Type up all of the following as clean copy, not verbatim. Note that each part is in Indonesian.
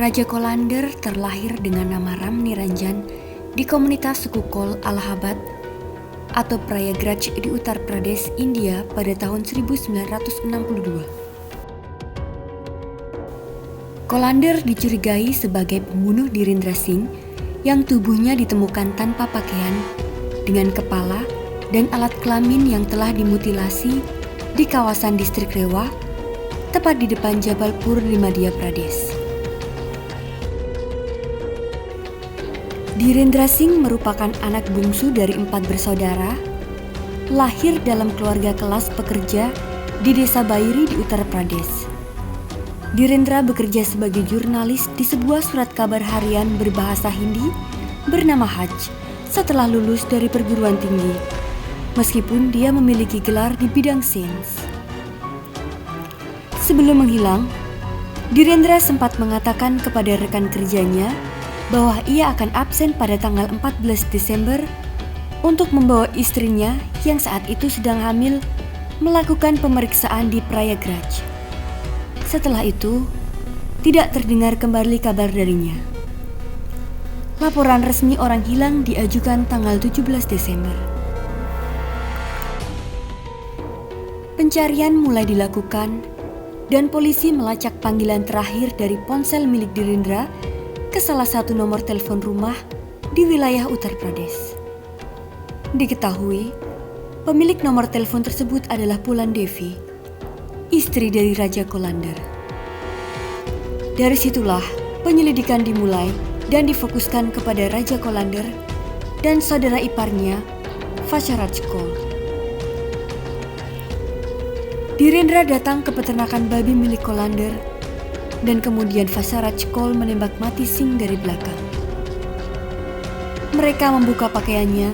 Raja Kolander terlahir dengan nama Ram Niranjan di komunitas suku Kol Allahabad atau Prayagraj di Uttar Pradesh, India pada tahun 1962. Kolander dicurigai sebagai pembunuh Dhirendra Singh yang tubuhnya ditemukan tanpa pakaian, dengan kepala dan alat kelamin yang telah dimutilasi di kawasan distrik Rewa, tepat di depan Jabalpur di Madhya Pradesh. Dhirendra Singh merupakan anak bungsu dari 4 bersaudara, lahir dalam keluarga kelas pekerja di desa Bairi di Uttar Pradesh. Dhirendra bekerja sebagai jurnalis di sebuah surat kabar harian berbahasa Hindi bernama Haj setelah lulus dari perguruan tinggi, meskipun dia memiliki gelar di bidang sains. Sebelum menghilang, Dhirendra sempat mengatakan kepada rekan kerjanya bahwa ia akan absen pada tanggal 14 Desember untuk membawa istrinya yang saat itu sedang hamil melakukan pemeriksaan di Prayagraj. Setelah itu, tidak terdengar kembali kabar darinya. Laporan resmi orang hilang diajukan tanggal 17 Desember. Pencarian mulai dilakukan dan polisi melacak panggilan terakhir dari ponsel milik Dhirendra ke salah satu nomor telepon rumah di wilayah Uttar Pradesh. Diketahui, pemilik nomor telepon tersebut adalah Pulan Devi, istri dari Raja Kolander. Dari situlah penyelidikan dimulai dan difokuskan kepada Raja Kolander dan saudara iparnya, Vasaraj Kol. Dhirendra datang ke peternakan babi milik Kolander dan kemudian Vasaraj Kol menembak mati Singh dari belakang. Mereka membuka pakaiannya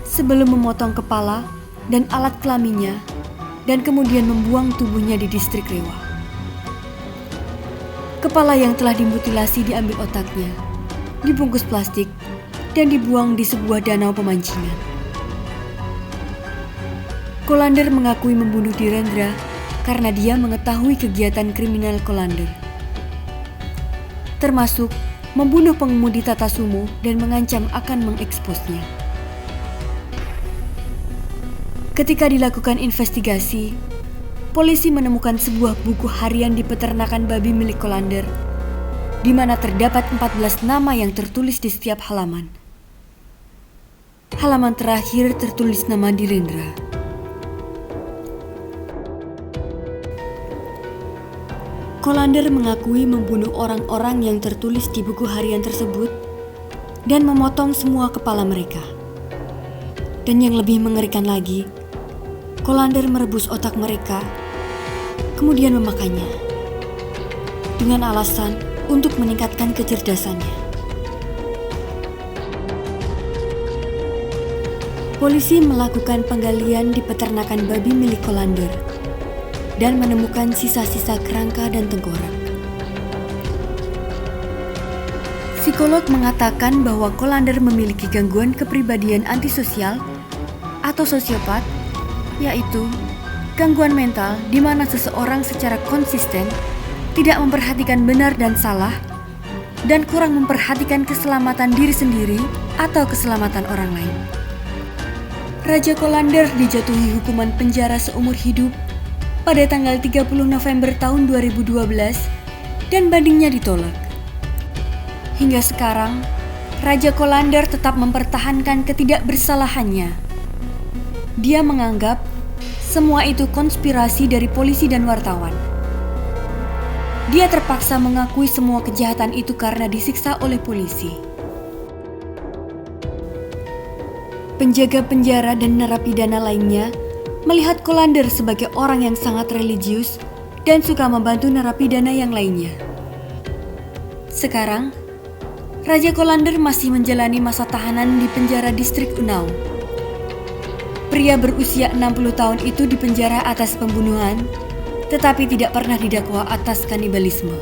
sebelum memotong kepala dan alat kelaminnya dan kemudian membuang tubuhnya di distrik Rewa. Kepala yang telah dimutilasi diambil otaknya, dibungkus plastik, dan dibuang di sebuah danau pemancingan. Kolander mengakui membunuh Dhirendra karena dia mengetahui kegiatan kriminal Kolander, termasuk membunuh pengemudi Tata Sumo dan mengancam akan mengeksposnya. Ketika dilakukan investigasi, polisi menemukan sebuah buku harian di peternakan babi milik Kolander, di mana terdapat 14 nama yang tertulis di setiap halaman. Halaman terakhir tertulis nama Dhirendra. Kolander mengakui membunuh orang-orang yang tertulis di buku harian tersebut dan memotong semua kepala mereka. Dan yang lebih mengerikan lagi, Kolander merebus otak mereka, kemudian memakannya dengan alasan untuk meningkatkan kecerdasannya. Polisi melakukan penggalian di peternakan babi milik Kolander dan menemukan sisa-sisa kerangka dan tengkorak. Psikolog mengatakan bahwa Kolander memiliki gangguan kepribadian antisosial atau sosiopat, yaitu gangguan mental di mana seseorang secara konsisten tidak memperhatikan benar dan salah dan kurang memperhatikan keselamatan diri sendiri atau keselamatan orang lain. Raja Kolander dijatuhi hukuman penjara seumur hidup pada tanggal 30 November tahun 2012 dan bandingnya ditolak. Hingga sekarang, Raja Kolander tetap mempertahankan ketidakbersalahannya. Dia menganggap semua itu konspirasi dari polisi dan wartawan. Dia terpaksa mengakui semua kejahatan itu karena disiksa oleh polisi. Penjaga penjara dan narapidana lainnya melihat Kolander sebagai orang yang sangat religius dan suka membantu narapidana yang lainnya. Sekarang, Raja Kolander masih menjalani masa tahanan di penjara distrik Unnao. Pria berusia 60 tahun itu dipenjara atas pembunuhan, tetapi tidak pernah didakwa atas kanibalisme.